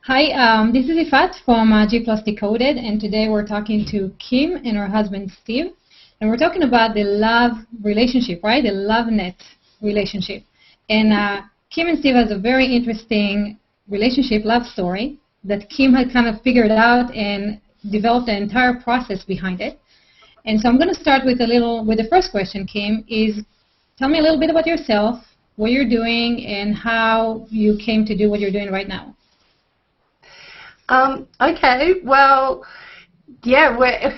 Hi, this is Yifat from GPlus Decoded, and today we're talking to Kim and her husband Steve, and we're talking about the love relationship, right? The LoveNet relationship. And Kim and Steve has a very interesting relationship love story that Kim had kind of figured out and developed the entire process behind it. And so I'm going to start with the first question, Kim, is tell me a little bit about yourself, what you're doing, and how you came to do what you're doing right now. Okay, well, yeah, we're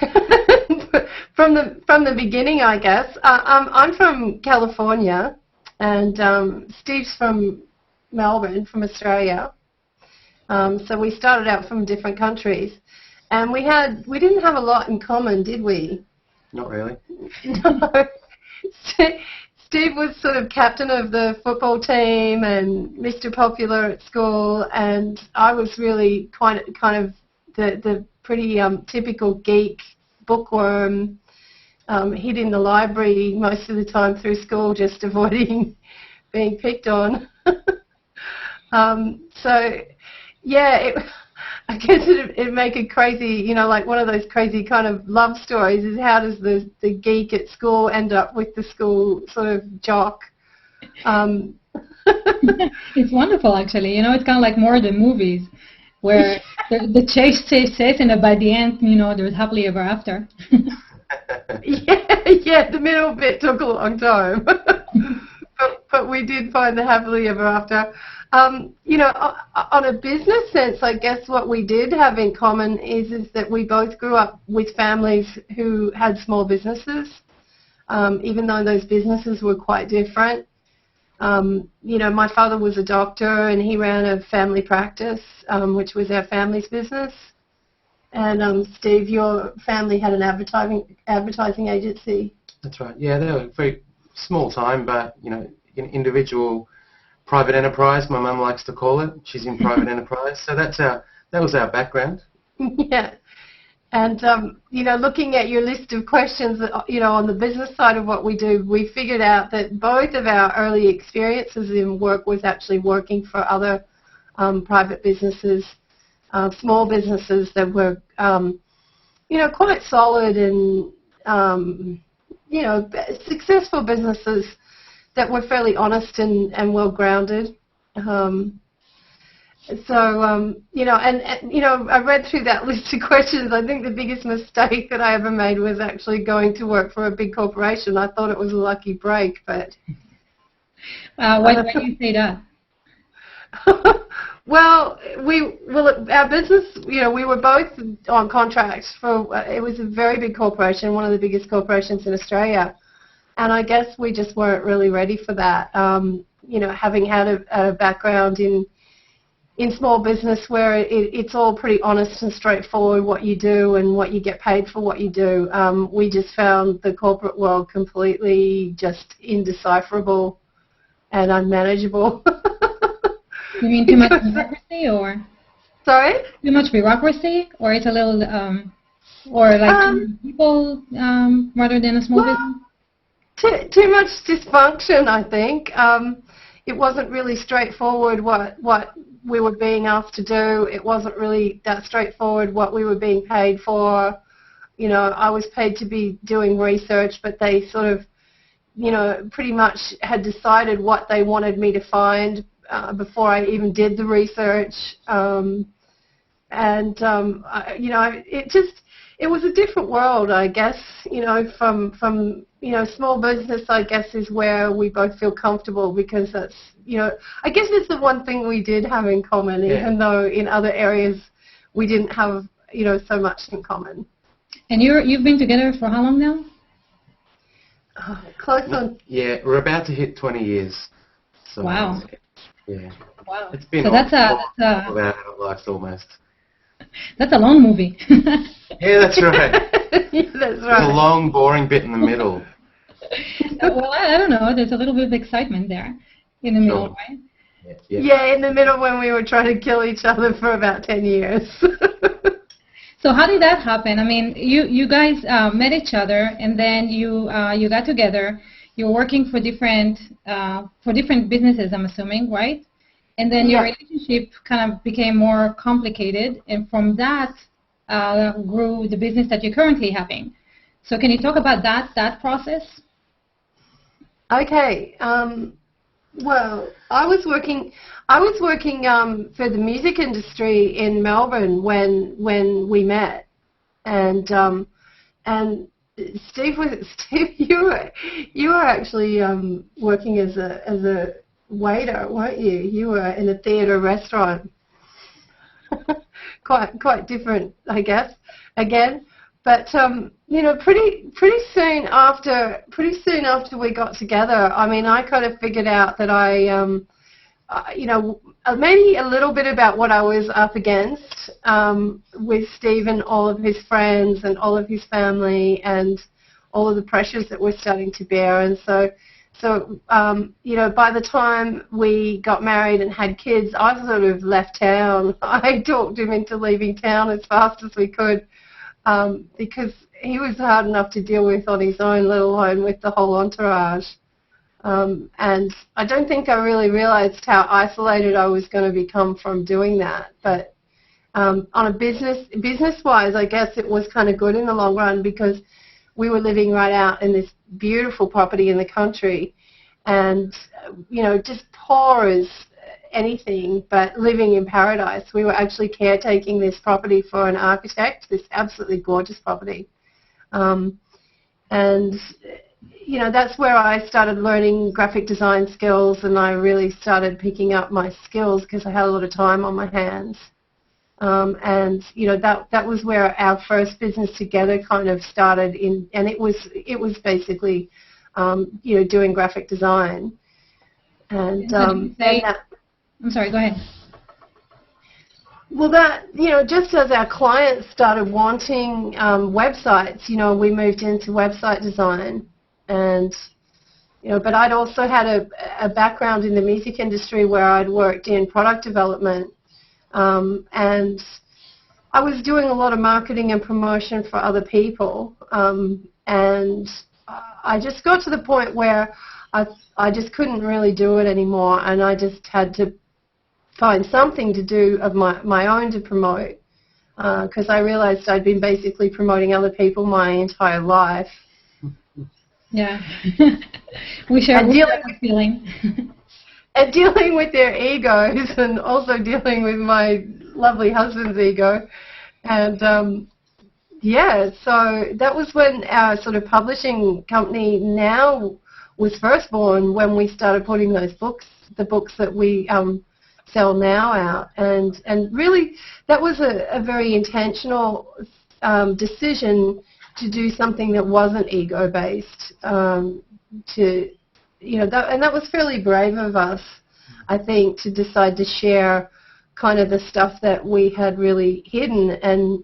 from the beginning, I guess. I'm from California, and Steve's from Melbourne, from Australia. So we started out from different countries, and we didn't have a lot in common, did we? Not really. No. Steve was sort of captain of the football team and Mr. Popular at school, and I was really kind of the pretty typical geek bookworm, hid in the library most of the time through school, just avoiding being picked on. So, yeah, I guess it'd make it crazy, like one of those crazy kind of love stories is how does the geek at school end up with the school sort of jock? It's wonderful, actually. It's kind of like more the movies where the chase says, and by the end, there's happily ever after. Yeah, the middle bit took a long time. But we did find the happily ever after. On a business sense, I guess what we did have in common is that we both grew up with families who had small businesses, even though those businesses were quite different. My father was a doctor, and he ran a family practice, which was our family's business. And Steve, your family had an advertising agency. That's right. Yeah, they were very small time, but an individual private enterprise, my mum likes to call it. She's in private enterprise, so that was our background. Yeah, and looking at your list of questions, on the business side of what we do, we figured out that both of our early experiences in work was actually working for other private businesses, small businesses that were, quite solid and successful businesses that were fairly honest and well-grounded. I read through that list of questions. I think the biggest mistake that I ever made was actually going to work for a big corporation. I thought it was a lucky break, but... Why do you say that? Well, our business, we were both on contracts for, it was a very big corporation, one of the biggest corporations in Australia. And I guess we just weren't really ready for that. Having had a background in small business where it's all pretty honest and straightforward what you do and what you get paid for what you do, we just found the corporate world completely just indecipherable and unmanageable. You mean too much bureaucracy, or? Sorry? Too much bureaucracy, or it's a little, or like people rather than a small business? Too much dysfunction, I think. It wasn't really straightforward what we were being asked to do. It wasn't really that straightforward what we were being paid for. I was paid to be doing research, but they sort of, pretty much had decided what they wanted me to find before I even did the research. It was a different world, I guess, from small business, I guess, is where we both feel comfortable because that's, I guess it's the one thing we did have in common, even though in other areas we didn't have, so much in common. And you've been together for how long now? Close on. Yeah, we're about to hit 20 years. So, wow. Yeah. Wow. It's been so all of our lives almost. That's a long movie. Yeah, that's right. Yeah, that's right. There's a long, boring bit in the middle. Well, I don't know. There's a little bit of excitement there in the middle, right? Yeah, in the middle when we were trying to kill each other for about 10 years. So how did that happen? I mean, you guys met each other, and then you got together. You're working for different businesses, I'm assuming, right? And then your relationship kind of became more complicated, and from that grew the business that you're currently having. So can you talk about that process? Okay. Well, I was working for the music industry in Melbourne when we met, and Steve, you were actually working as a waiter, weren't you? You were in a theatre restaurant. quite different, I guess. Again, but pretty soon after we got together, I mean, I kind of figured out that maybe a little bit about what I was up against with Steve and all of his friends and all of his family and all of the pressures that we're starting to bear. And so by the time we got married and had kids, I sort of left town. I talked him into leaving town as fast as we could because he was hard enough to deal with on his own, let alone with the whole entourage. And I don't think I really realized how isolated I was going to become from doing that. But on a business-wise, I guess it was kind of good in the long run because we were living right out in this beautiful property in the country and, just poor as anything, but living in paradise. We were actually caretaking this property for an architect, this absolutely gorgeous property. That's where I started learning graphic design skills, and I really started picking up my skills because I had a lot of time on my hands. That was where our first business together kind of started and it was basically, doing graphic design. And I'm sorry, go ahead. Well, just as our clients started wanting websites, we moved into website design. And, but I'd also had a background in the music industry where I'd worked in product development. And I was doing a lot of marketing and promotion for other people. And I just got to the point where I just couldn't really do it anymore. And I just had to find something to do of my own to promote. Because I realized I'd been basically promoting other people my entire life. Yeah. We share that feeling. And dealing with their egos and also dealing with my lovely husband's ego. And, so that was when our sort of publishing company now was first born, when we started putting the books that we sell now out. And really, that was a very intentional decision to do something that wasn't ego-based, and that was fairly brave of us, I think, to decide to share kind of the stuff that we had really hidden and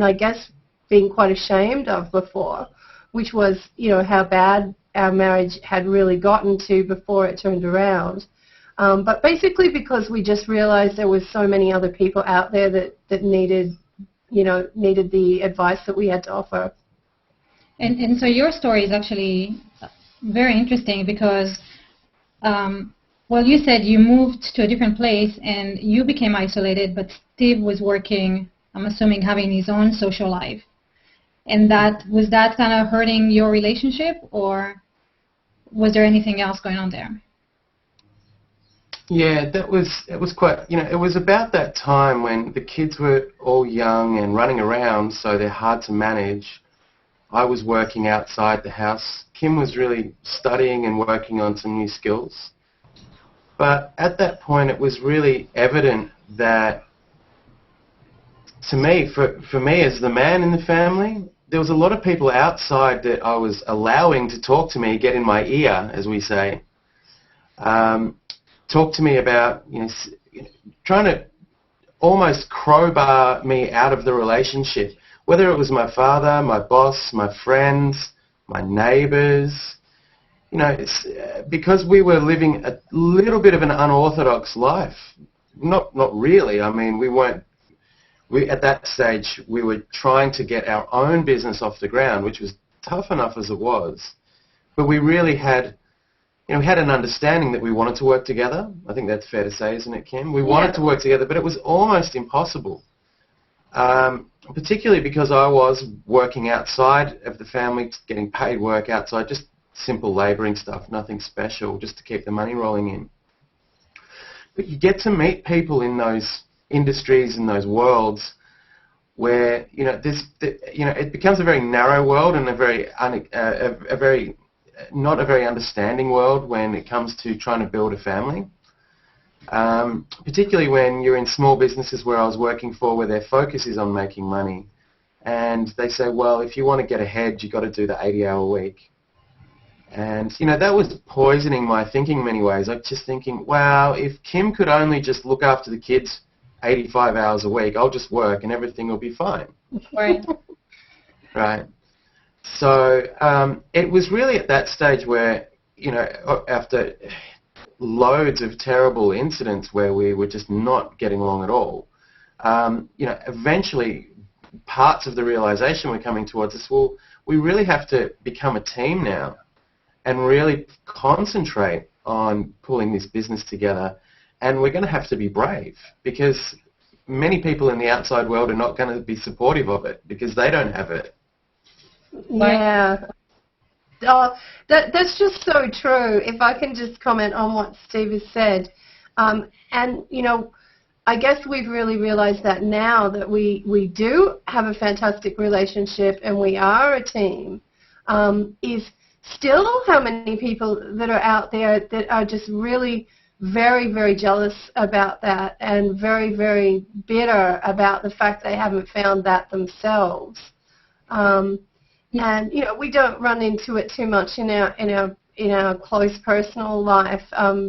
I guess being quite ashamed of before, which was, how bad our marriage had really gotten to before it turned around. But basically because we just realized there was so many other people out there that needed the advice that we had to offer. And so your story is actually very interesting because, you said you moved to a different place and you became isolated, but Steve was working, I'm assuming, having his own social life. And was that kind of hurting your relationship, or was there anything else going on there? Yeah, it was quite, it was about that time when the kids were all young and running around, so they're hard to manage. I was working outside the house. Kim was really studying and working on some new skills. But at that point, it was really evident that, to me, for me as the man in the family, there was a lot of people outside that I was allowing to talk to me, get in my ear, as we say. Talk to me about, trying to almost crowbar me out of the relationship. Whether it was my father, my boss, my friends, my neighbours, it's because we were living a little bit of an unorthodox life. Not really. I mean, at that stage, we were trying to get our own business off the ground, which was tough enough as it was. But we really had, we had an understanding that we wanted to work together. I think that's fair to say, isn't it, Kim? We wanted to work together, but it was almost impossible, particularly because I was working outside of the family, getting paid work outside, just simple labouring stuff, nothing special, just to keep the money rolling in. But you get to meet people in those industries, in those worlds, where it becomes a very narrow world and a very not a very understanding world when it comes to trying to build a family. Particularly when you're in small businesses where I was working for, where their focus is on making money, and they say, well, if you want to get ahead, you've got to do the 80-hour week. And, that was poisoning my thinking in many ways. I'm just thinking, wow, if Kim could only just look after the kids 85 hours a week, I'll just work and everything will be fine. Right. Right. So it was really at that stage where, after loads of terrible incidents where we were just not getting along at all, eventually parts of the realization were coming towards us, well, we really have to become a team now and really concentrate on pulling this business together. And we're going to have to be brave, because many people in the outside world are not going to be supportive of it because they don't have it. Yeah. Oh, that's just so true. If I can just comment on what Steve has said. And, I guess we've really realized that now that we do have a fantastic relationship and we are a team, is still how many people that are out there that are just really very, very jealous about that and very, very bitter about the fact they haven't found that themselves. And we don't run into it too much in our close personal life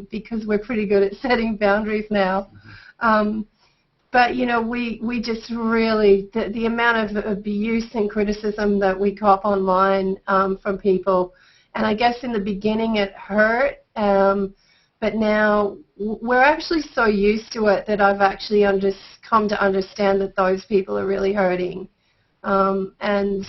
because we're pretty good at setting boundaries now. But we just really the amount of abuse and criticism that we cop online from people, and I guess in the beginning it hurt, but now we're actually so used to it that I've actually come to understand that those people are really hurting, and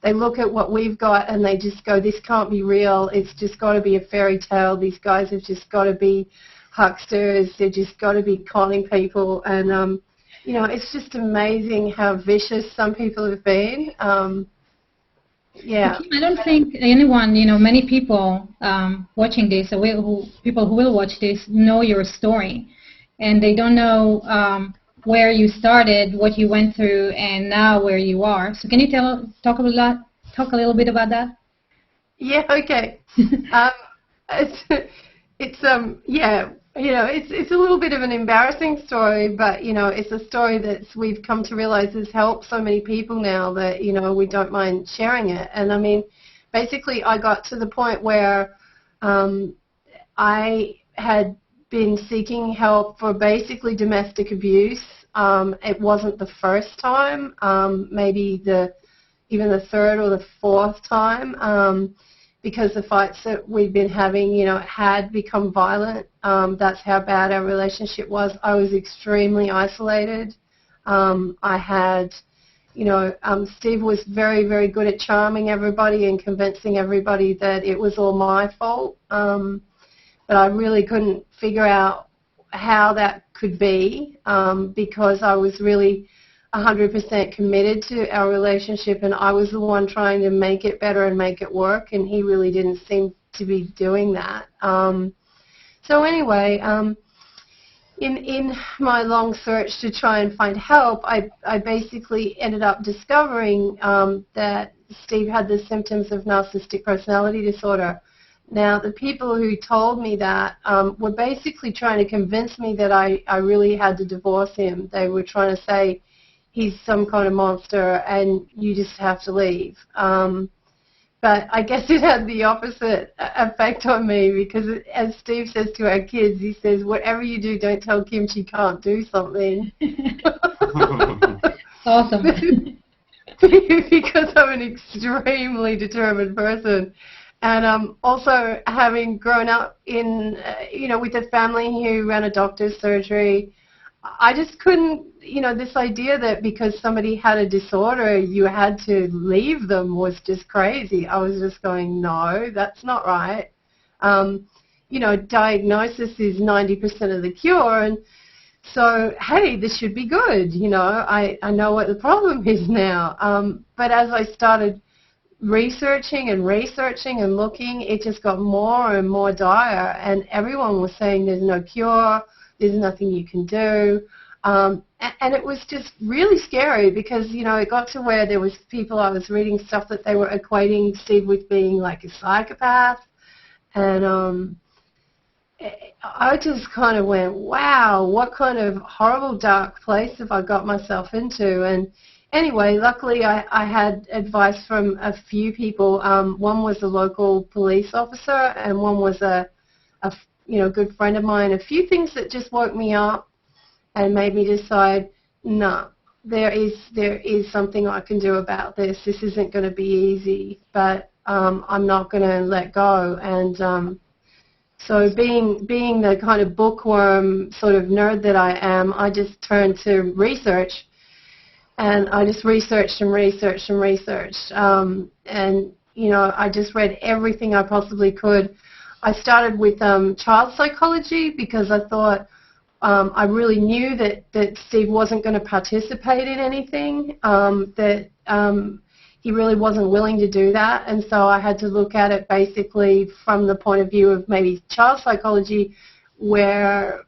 they look at what we've got and they just go, this can't be real. It's just got to be a fairy tale. These guys have just got to be hucksters. They've just got to be conning people. And, it's just amazing how vicious some people have been. Yeah. I don't think anyone, many people watching this, people who will watch this, know your story. And they don't know where you started, what you went through, and now where you are. So can you talk a little bit about that? Yeah, okay. It's a little bit of an embarrassing story, but it's a story that we've come to realize has helped so many people now that we don't mind sharing it. And I mean, basically, I got to the point where I had been seeking help for basically domestic abuse. It wasn't the first time, maybe even the third or the fourth time. Because the fights that we'd been having, had become violent. That's how bad our relationship was. I was extremely isolated. I had, Steve was very, very good at charming everybody and convincing everybody that it was all my fault. But I really couldn't figure out how that could be because I was really 100% committed to our relationship, and I was the one trying to make it better and make it work, and he really didn't seem to be doing that. So anyway, in my long search to try and find help, I basically ended up discovering that Steve had the symptoms of narcissistic personality disorder. Now, the people who told me that were basically trying to convince me that I really had to divorce him. They were trying to say, he's some kind of monster and you just have to leave. But I guess it had the opposite effect on me because, as Steve says to our kids, he says, whatever you do, don't tell Kim she can't do something. Awesome. Because I'm an extremely determined person. And also having grown up in, with a family who ran a doctor's surgery, I just couldn't, this idea that because somebody had a disorder, you had to leave them was just crazy. I was just going, no, that's not right. Diagnosis is 90% of the cure, and so, hey, this should be good. I know what the problem is now. But as I started researching and looking, it just got more and more dire, and everyone was saying there's no cure, there's nothing you can do. And it was just really scary because, it got to where there was people, I was reading stuff that they were equating Steve with being like a psychopath. And I just kind of went, wow, what kind of horrible dark place have I got myself into? And anyway, luckily I had advice from a few people. One was a local police officer, and one was a good friend of mine. A few things that just woke me up and made me decide, no, there is something I can do about this. This isn't going to be easy, but I'm not going to let go. And so being the kind of bookworm sort of nerd that I am, I just turned to research, and I just researched. I just read everything I possibly could. I started with child psychology because I thought I really knew that Steve wasn't going to participate in anything, that he really wasn't willing to do that, and so I had to look at it basically from the point of view of maybe child psychology, where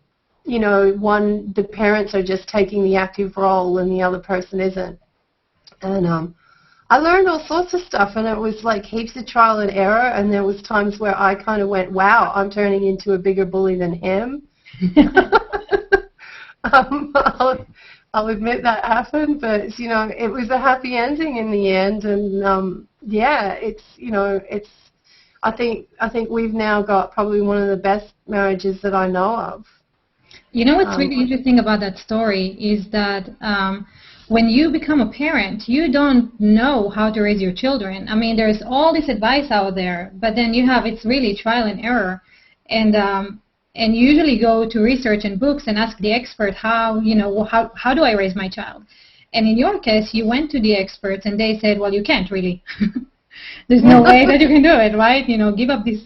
the parents are just taking the active role and the other person isn't. And I learned all sorts of stuff, and it was like heaps of trial and error, and there was times where I kind of went, wow, I'm turning into a bigger bully than him. I'll admit that happened, but it was a happy ending in the end, and I think we've now got probably one of the best marriages that I know of. What's really interesting about that story is that when you become a parent, you don't know how to raise your children. I mean, there's all this advice out there, but then it's really trial and error, and you usually go to research and books and ask the expert how do I raise my child? And in your case, you went to the experts and they said, well, you can't really. There's no way that you can do it, right? Give up this,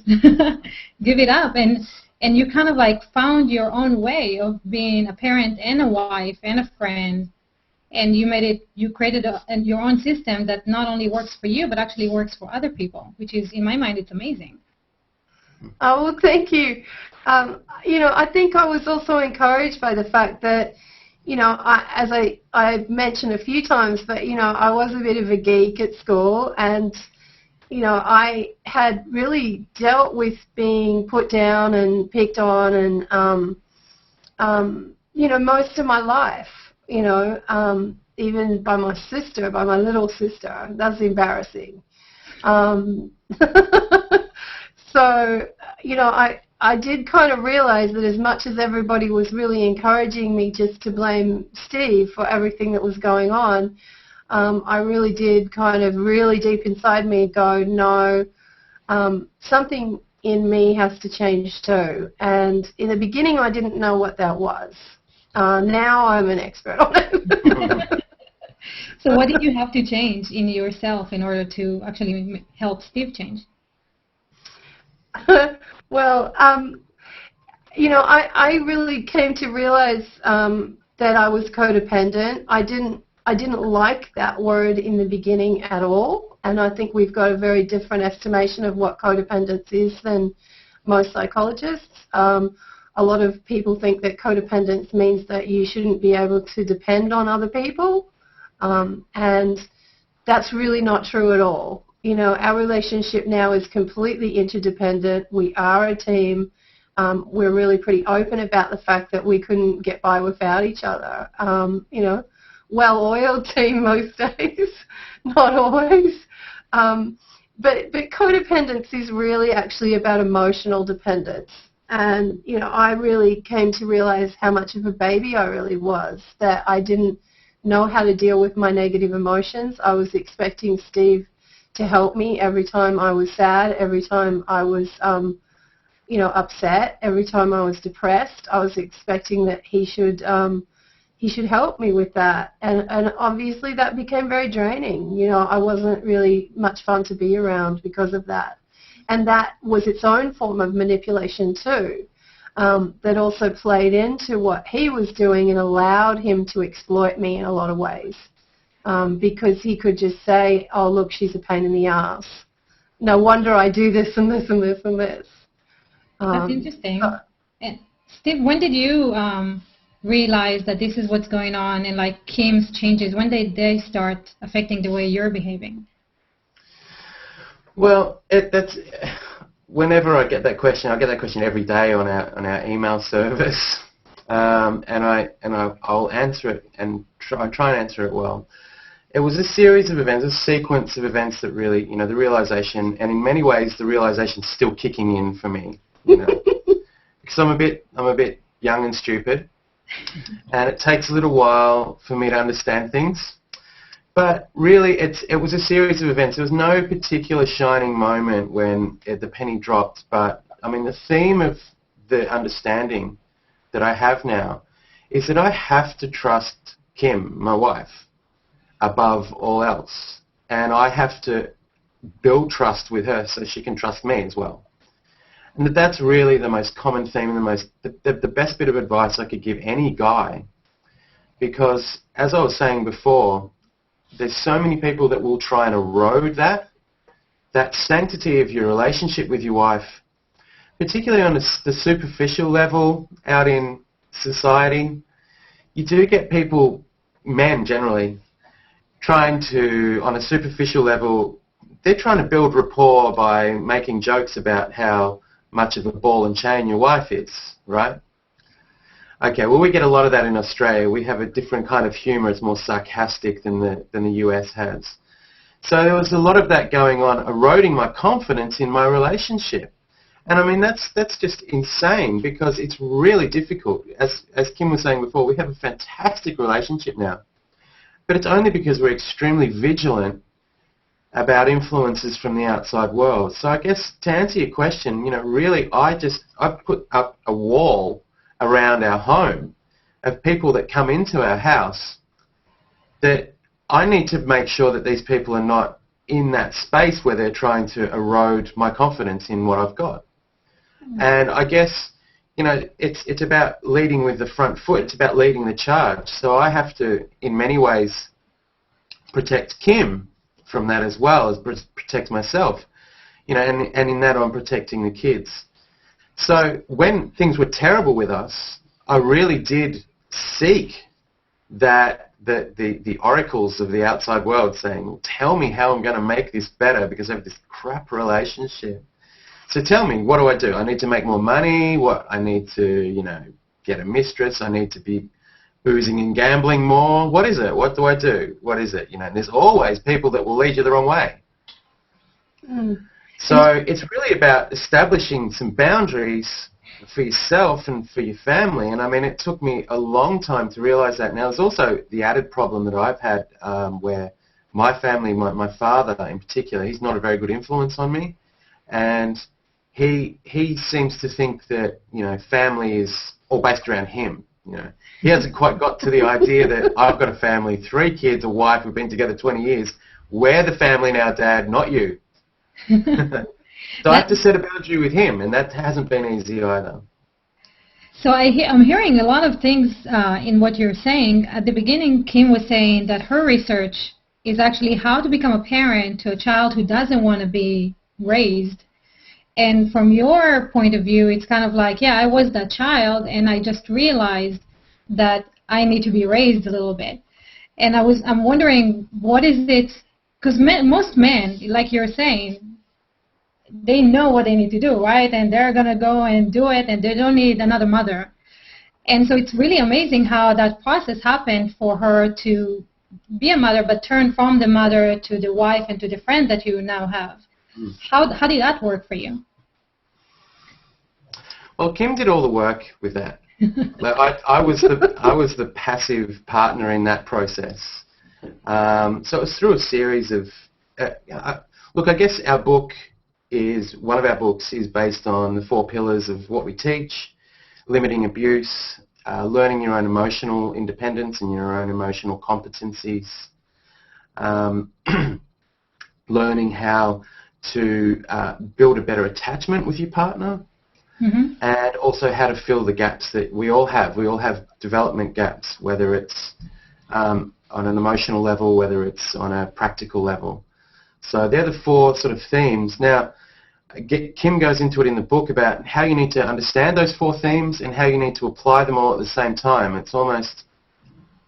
give it up. And you kind of like found your own way of being a parent and a wife and a friend. And you created your own system that not only works for you, but actually works for other people, which is, in my mind, it's amazing. Oh, well, thank you. I think I was also encouraged by the fact that, as I mentioned a few times, but, I was a bit of a geek at school, and, I had really dealt with being put down and picked on and, most of my life, even by my little sister. That's embarrassing. So, I did kind of realize that as much as everybody was really encouraging me just to blame Steve for everything that was going on, I really did kind of really deep inside me go, no, something in me has to change too. And in the beginning, I didn't know what that was. Now I'm an expert on it. So what did you have to change in yourself in order to actually help Steve change? Well, I really came to realize that I was codependent. I didn't like that word in the beginning at all, and I think we've got a very different estimation of what codependence is than most psychologists. A lot of people think that codependence means that you shouldn't be able to depend on other people, and that's really not true at all. Our relationship now is completely interdependent. We are a team. We're really pretty open about the fact that we couldn't get by without each other. Well-oiled team most days, not always. But codependence is really actually about emotional dependence. And, I really came to realize how much of a baby I really was, that I didn't know how to deal with my negative emotions. I was expecting Steve to help me every time I was sad, every time I was, upset, every time I was depressed. I was expecting that he should help me with that, and obviously that became very draining. I wasn't really much fun to be around because of that. And that was its own form of manipulation too, that also played into what he was doing and allowed him to exploit me in a lot of ways. Because he could just say, oh, look, she's a pain in the ass. No wonder I do this and this and this and this. That's interesting. And Steve, when did you realize that this is what's going on and like Kim's changes? When did they start affecting the way you're behaving? Well, that's whenever I get that question every day on our email service, and I'll answer it and try and answer it well. It was a series of events, a sequence of events that really, the realization, and in many ways the realization's still kicking in for me, because I'm a bit young and stupid, and it takes a little while for me to understand things. But really, it was a series of events. There was no particular shining moment when the penny dropped. But I mean, the theme of the understanding that I have now is that I have to trust Kim, my wife, above all else, and I have to build trust with her so she can trust me as well. And that's really the most common theme and the best bit of advice I could give any guy, because as I was saying before, there's so many people that will try and erode that sanctity of your relationship with your wife, particularly on the superficial level out in society. You do get people, men generally, trying to, on a superficial level, they're trying to build rapport by making jokes about how much of a ball and chain your wife is, right? Okay, well, we get a lot of that in Australia. We have a different kind of humour. It's more sarcastic than the US has. So there was a lot of that going on, eroding my confidence in my relationship. And I mean, that's just insane, because it's really difficult. As Kim was saying before, we have a fantastic relationship now. But it's only because we're extremely vigilant about influences from the outside world. So I guess to answer your question, really I put up a wall around our home of people that come into our house that I need to make sure that these people are not in that space where they're trying to erode my confidence in what I've got. And I guess, it's about leading with the front foot. It's about leading the charge. So I have to, in many ways, protect Kim from that as well as protect myself. And in that I'm protecting the kids. So when things were terrible with us, I really did seek that the oracles of the outside world saying, well, tell me how I'm going to make this better because I have this crap relationship. So tell me, what do I do? I need to make more money. What I need to, get a mistress. I need to be boozing and gambling more. What is it? What do I do? What is it? And there's always people that will lead you the wrong way. So it's really about establishing some boundaries for yourself and for your family. And I mean, it took me a long time to realize that. Now, there's also the added problem that I've had where my family, my father in particular, he's not a very good influence on me. And he seems to think that, family is all based around him. He hasn't quite got to the idea that I've got a family, 3 kids, a wife, we've been together 20 years. We're the family now, Dad, not you. So I have to set a boundary with him, and that hasn't been easy either. So I'm hearing a lot of things in what you're saying. At the beginning, Kim was saying that her research is actually how to become a parent to a child who doesn't want to be raised. And from your point of view, it's kind of like, yeah, I was that child, and I just realized that I need to be raised a little bit. And I'm wondering, what is it? Because most men, like you're saying, they know what they need to do, right? And they're going to go and do it, and they don't need another mother. And so it's really amazing how that process happened for her to be a mother, but turn from the mother to the wife and to the friend that you now have. How did that work for you? Well, Kim did all the work with that. I was the passive partner in that process. So it was through a series of look, I guess one of our books is based on the 4 pillars of what we teach: limiting abuse, learning your own emotional independence and your own emotional competencies, learning how to build a better attachment with your partner, and also how to fill the gaps that we all have. We all have development gaps, whether it's on an emotional level, whether it's on a practical level. So they're the four sort of themes. Now, Kim goes into it in the book about how you need to understand those four themes and how you need to apply them all at the same time. It's almost,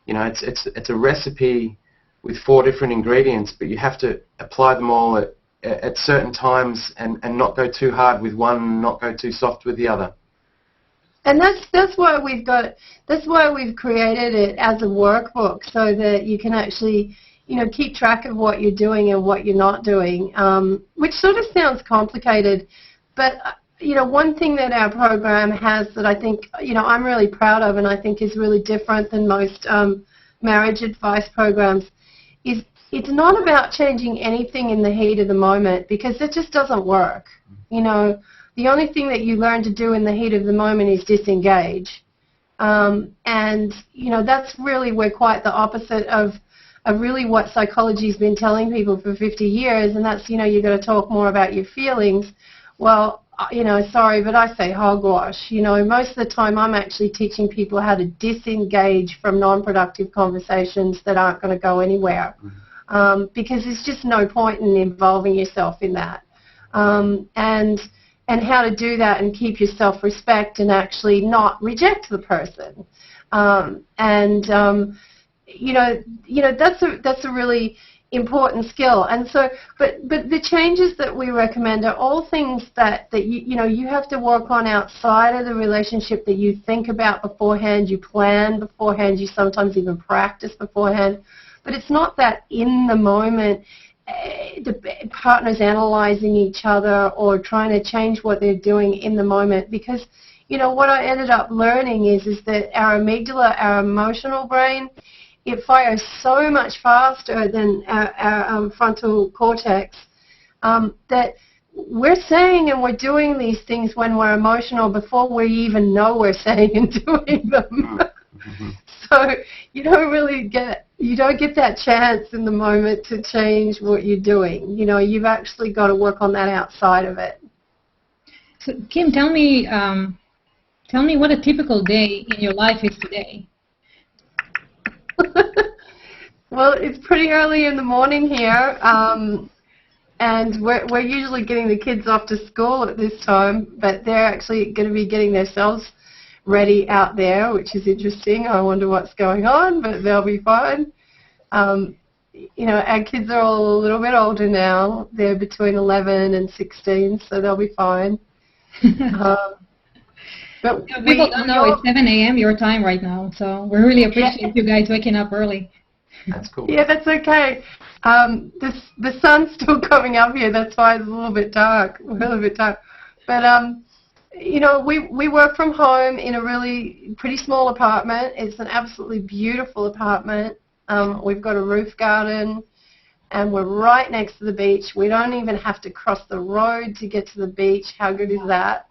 you know, it's a recipe with four different ingredients, but you have to apply them all at certain times and not go too hard with one and not go too soft with the other. And that's why we've created it as a workbook, so that you can actually, you know, keep track of what you're doing and what you're not doing, which sort of sounds complicated, but you know, one thing that our program has that I think, you know, I'm really proud of and I think is really different than most marriage advice programs is it's not about changing anything in the heat of the moment, because it just doesn't work. You know, the only thing that you learn to do in the heat of the moment is disengage. And, you know, that's really, we're quite the opposite of really what psychology's been telling people for 50 years, and that's, you know, you've got to talk more about your feelings. Well, you know, sorry, but I say hogwash. You know, most of the time I'm actually teaching people how to disengage from non-productive conversations that aren't going to go anywhere, because there's just no point in involving yourself in that. And how to do that and keep your self-respect and actually not reject the person. You know, that's a really important skill. And so, but the changes that we recommend are all things that you know, you have to work on outside of the relationship, that you think about beforehand, you plan beforehand, you sometimes even practice beforehand. But it's not that in the moment the partner's analyzing each other or trying to change what they're doing in the moment, because, you know, what I ended up learning is that our amygdala, our emotional brain, it fires so much faster than our frontal cortex, that we're saying and we're doing these things when we're emotional before we even know we're saying and doing them. So you don't get that chance in the moment to change what you're doing. You know, you've actually got to work on that outside of it. So Kim, tell me what a typical day in your life is today. Well, it's pretty early in the morning here, and we're usually getting the kids off to school at this time, but they're actually going to be getting themselves ready out there, which is interesting. I wonder what's going on, but they'll be fine. You know, our kids are all a little bit older now. They're between 11 and 16, so they'll be fine. But people don't know it's 7 a.m. your time right now, so we really appreciate you guys waking up early. That's cool. Yeah, that's okay. The sun's still coming up here. That's why it's a little bit dark. We're a little bit dark. But you know, we work from home in a really pretty small apartment. It's an absolutely beautiful apartment. We've got a roof garden, and we're right next to the beach. We don't even have to cross the road to get to the beach. How good is that?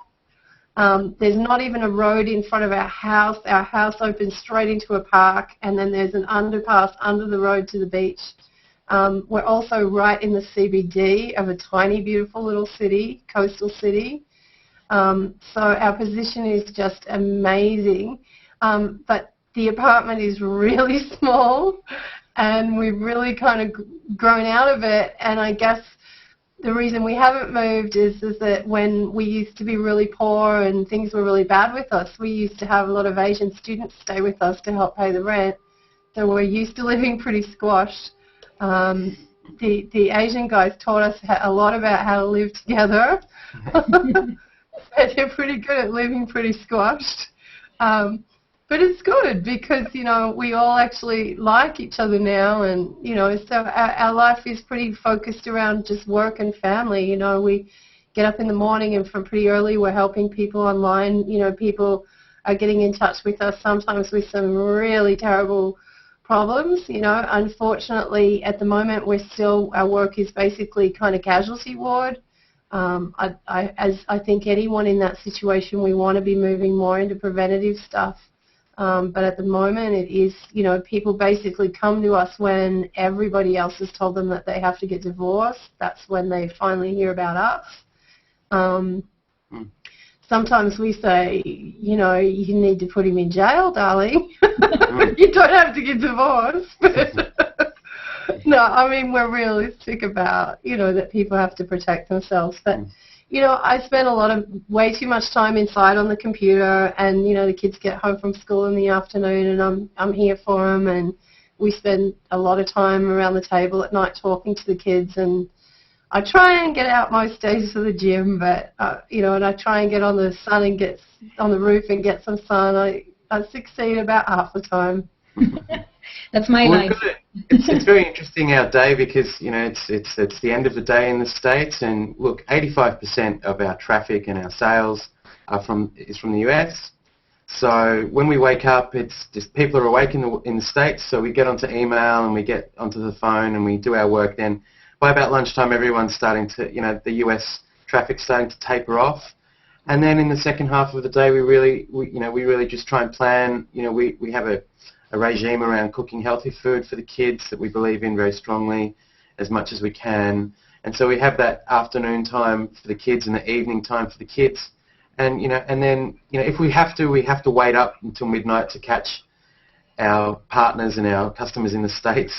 There's not even a road in front of our house. Our house opens straight into a park, and then there's an underpass under the road to the beach. We're also right in the CBD of a tiny, beautiful little city, coastal city. So our position is just amazing. But the apartment is really small, and we've really kind of grown out of it. And I guess the reason we haven't moved is that when we used to be really poor and things were really bad with us, we used to have a lot of Asian students stay with us to help pay the rent. So we're used to living pretty squashed. The Asian guys taught us a lot about how to live together. They're pretty good at living pretty squashed. But it's good because, you know, we all actually like each other now, and, you know, so our life is pretty focused around just work and family. You know, we get up in the morning and from pretty early we're helping people online. You know, people are getting in touch with us sometimes with some really terrible problems. You know, unfortunately at the moment our work is basically kind of casualty ward. As I think anyone in that situation, we want to be moving more into preventative stuff. But at the moment it is, people basically come to us when everybody else has told them that they have to get divorced. That's when they finally hear about us. Sometimes we say, you need to put him in jail, darling. You don't have to get divorced. No, I mean, we're realistic about, that people have to protect themselves. But, I spend way too much time inside on the computer, and, the kids get home from school in the afternoon, and I'm here for them, and we spend a lot of time around the table at night talking to the kids, and I try and get out most days to the gym, but, and I try and get on the sun and get on the roof and get some sun. I succeed about half the time. That's my life. It's very interesting our day because, it's the end of the day in the States, and look, 85% of our traffic and our sales is from the US. So when we wake up, it's just people are awake in the States, so we get onto email and we get onto the phone and we do our work. Then by about lunchtime, everyone's starting to, the US traffic's starting to taper off. And then in the second half of the day, we really just try and plan. We have a regime around cooking healthy food for the kids that we believe in very strongly as much as we can. And so we have that afternoon time for the kids and the evening time for the kids. And, and then, if we have to wait up until midnight to catch our partners and our customers in the States.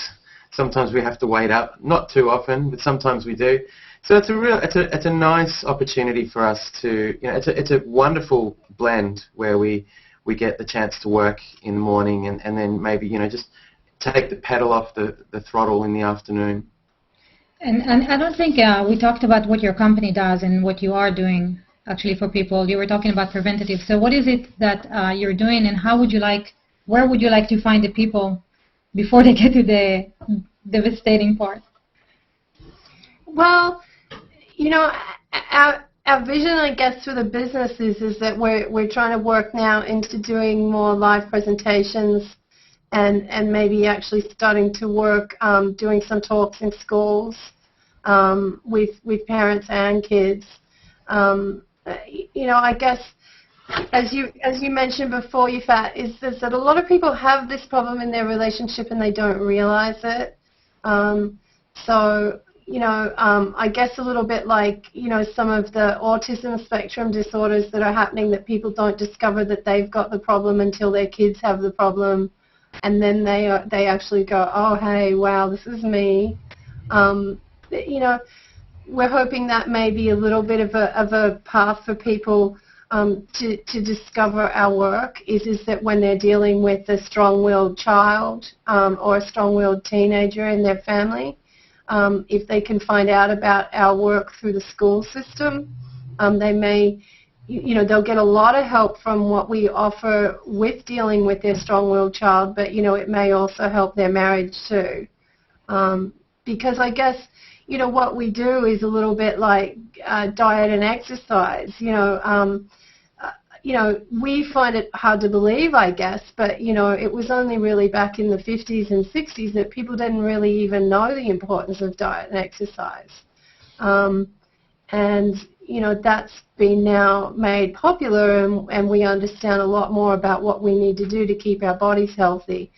Sometimes we have to wait up, not too often, but sometimes we do. So it's a nice opportunity for us to, it's a wonderful blend where we get the chance to work in the morning and then maybe, just take the pedal off the throttle in the afternoon. And I don't think we talked about what your company does and what you are doing actually for people. You were talking about preventative. So what is it that you're doing, and where would you like to find the people before they get to the devastating part? Well, our vision, I guess, for the business is that we're trying to work now into doing more live presentations and maybe actually starting to work doing some talks in schools with parents and kids. I guess as you mentioned before, Yifat, is that a lot of people have this problem in their relationship and they don't realize it. I guess a little bit like, some of the autism spectrum disorders that are happening, that people don't discover that they've got the problem until their kids have the problem, and then they actually go, oh, hey, wow, this is me. We're hoping that may be a little bit of a path for people to discover our work, is that when they're dealing with a strong-willed child or a strong-willed teenager in their family, if they can find out about our work through the school system, they may, they'll get a lot of help from what we offer with dealing with their strong-willed child, but, it may also help their marriage too. Because I guess, what we do is a little bit like diet and exercise. We find it hard to believe, I guess, but, it was only really back in the 50s and 60s that people didn't really even know the importance of diet and exercise. That's been now made popular, and we understand a lot more about what we need to do to keep our bodies healthy.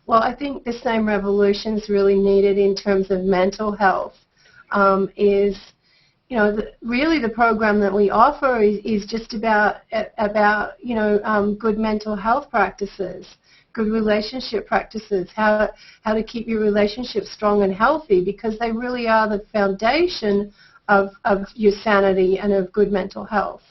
Well, I think the same revolution's really needed in terms of mental health. Really the program that we offer is just about good mental health practices, good relationship practices, how to keep your relationship strong and healthy, because they really are the foundation of your sanity and of good mental health.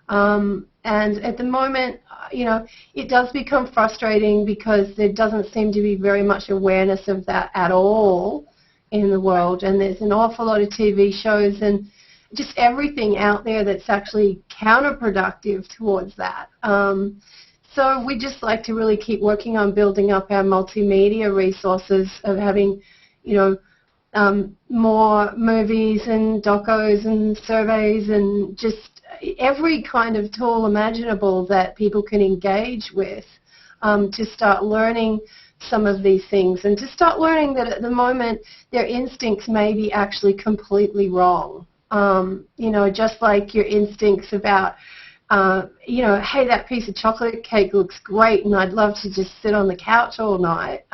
And at the moment, it does become frustrating because there doesn't seem to be very much awareness of that at all in the world, and there's an awful lot of TV shows and just everything out there that's actually counterproductive towards that. So we just like to really keep working on building up our multimedia resources of having, more movies and docos and surveys and just every kind of tool imaginable that people can engage with to start learning some of these things, and to start learning that at the moment their instincts may be actually completely wrong. Just like your instincts about hey, that piece of chocolate cake looks great and I'd love to just sit on the couch all night,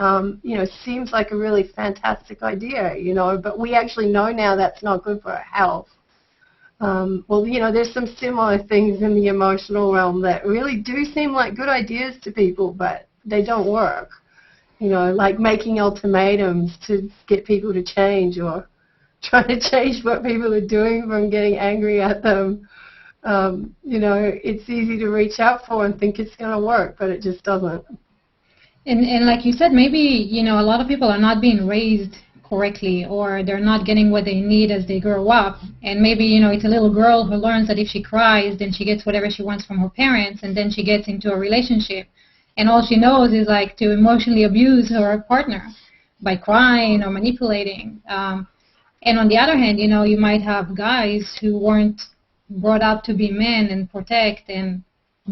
seems like a really fantastic idea, but we actually know now that's not good for our health. There's some similar things in the emotional realm that really do seem like good ideas to people, but they don't work. Like making ultimatums to get people to change, or trying to change what people are doing from getting angry at them. It's easy to reach out for and think it's going to work, but it just doesn't. And like you said, maybe, a lot of people are not being raised correctly, or they're not getting what they need as they grow up. And maybe, it's a little girl who learns that if she cries, then she gets whatever she wants from her parents, and then she gets into a relationship. And all she knows is like to emotionally abuse her partner by crying or manipulating. And on the other hand, you might have guys who weren't brought up to be men and protect and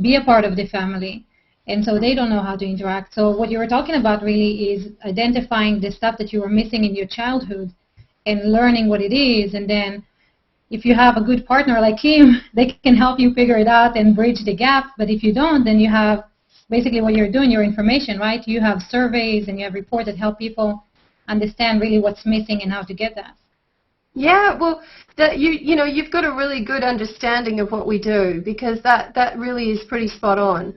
be a part of the family. And so they don't know how to interact. So what you were talking about really is identifying the stuff that you were missing in your childhood and learning what it is. And then if you have a good partner like Kim, they can help you figure it out and bridge the gap. But if you don't, then you have basically what you're doing, your information, right? You have surveys and you have reports that help people understand really what's missing and how to get that. Yeah, well, you've got a really good understanding of what we do, because that really is pretty spot on.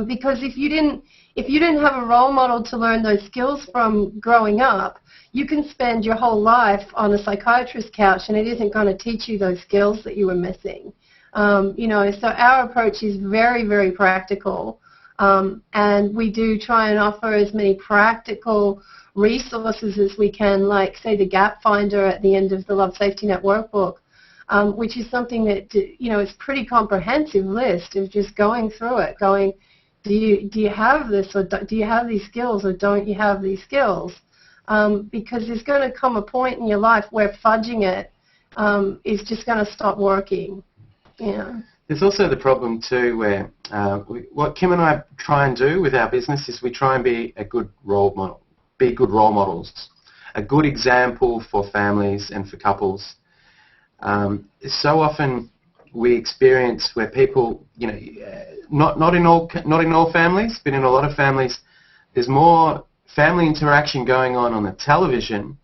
Because if you didn't have a role model to learn those skills from growing up, you can spend your whole life on a psychiatrist's couch and it isn't going to teach you those skills that you were missing. So our approach is very, very practical, and we do try and offer as many practical resources as we can, like, say, the Gap Finder at the end of the Love Safety Net workbook, which is something that, is pretty comprehensive list of just going through it, do you have this, or do you have these skills, or don't you have these skills? Because there's going to come a point in your life where fudging it is just going to stop working. There's also the problem too where what Kim and I try and do with our business is we try and be a good role model. Be good role models, a good example for families and for couples. So often we experience where people, not in all families, but in a lot of families, there's more family interaction going on the television,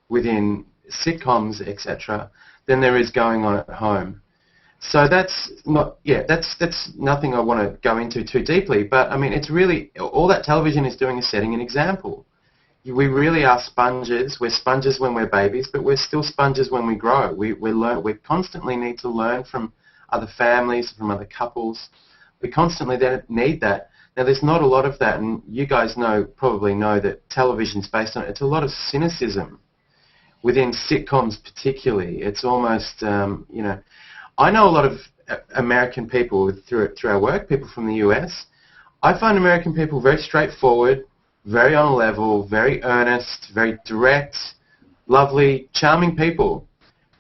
within sitcoms, etc., than there is going on at home. So that's nothing I want to go into too deeply. But I mean, it's really all that television is doing is setting an example. We really are sponges. We're sponges when we're babies, but we're still sponges when we grow. We constantly need to learn from other families, from other couples. We constantly need that. Now, there's not a lot of that, and you guys probably know that television's based on it. It's a lot of cynicism within sitcoms, particularly. It's almost, I know a lot of American people through our work, people from the US. I find American people very straightforward, very on level, very earnest, very direct, lovely, charming people.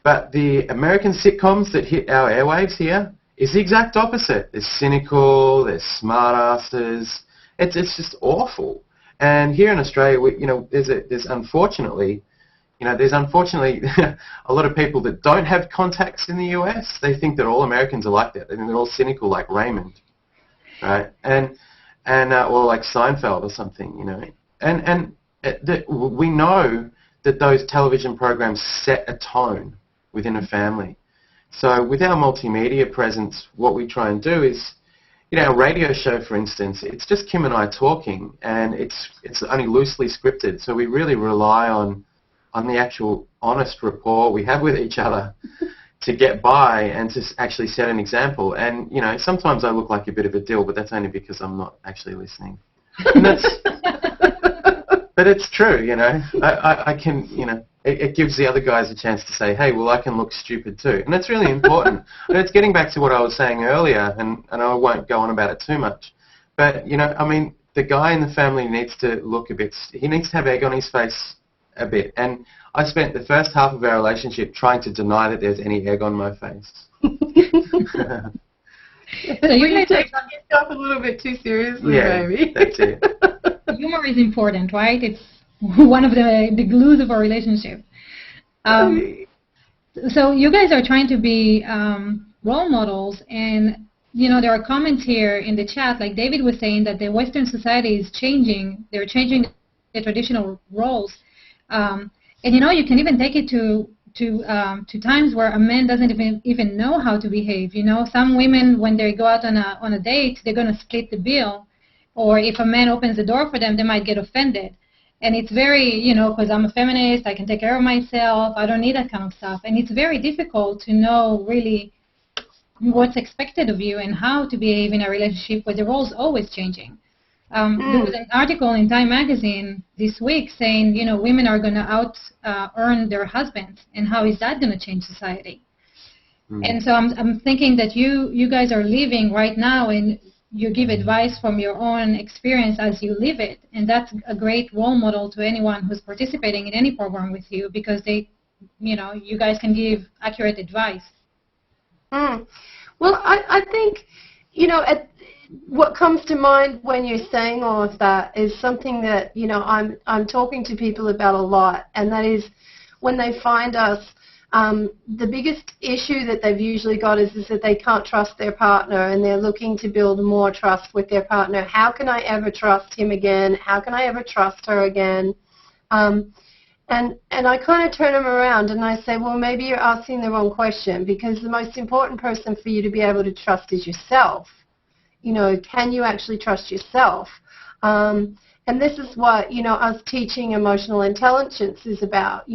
But the American sitcoms that hit our airwaves here is the exact opposite. They're cynical, they're smart-asses. It's just awful. And here in Australia, there's unfortunately a lot of people that don't have contacts in the US. They think that all Americans are like that. They think they're all cynical, like Raymond, right? Or like Seinfeld or something, we know that those television programs set a tone within a family. So with our multimedia presence, what we try and do is, our radio show, for instance, it's just Kim and I talking, and it's only loosely scripted. So we really rely on the actual honest rapport we have with each other to get by and to actually set an example. And, sometimes I look like a bit of a dill, but that's only because I'm not actually listening. And but it's true, I can, it gives the other guys a chance to say, hey, well, I can look stupid too. And that's really important. And it's getting back to what I was saying earlier, and I won't go on about it too much. But, the guy in the family needs to look he needs to have egg on his face a bit. And I spent the first half of our relationship trying to deny that there's any egg on my face. So you take yourself a little bit too seriously, maybe. That's it. Humor is important, right? It's one of the glues of our relationship. So you guys are trying to be role models, and there are comments here in the chat, like David was saying, that the Western society is changing. They're changing the traditional roles. And, you can even take it to times where a man doesn't even know how to behave. Some women, when they go out on a date, they're going to split the bill. Or if a man opens the door for them, they might get offended. And it's very, because I'm a feminist, I can take care of myself, I don't need that kind of stuff. And it's very difficult to know really what's expected of you and how to behave in a relationship where the role's always changing. There was an article in Time magazine this week saying, women are going to out-earn their husbands, and how is that going to change society? And so I'm thinking that you guys are living right now, and you give advice from your own experience as you live it, and that's a great role model to anyone who's participating in any program with you, because you guys can give accurate advice. Well, I think, what comes to mind when you're saying all of that is something that, I'm talking to people about a lot, and that is when they find us, the biggest issue that they've usually got is that they can't trust their partner, and they're looking to build more trust with their partner. How can I ever trust him again? How can I ever trust her again? And I kind of turn them around and I say, well, maybe you're asking the wrong question, because the most important person for you to be able to trust is yourself. Can you actually trust yourself? And this is what, us teaching emotional intelligence is about.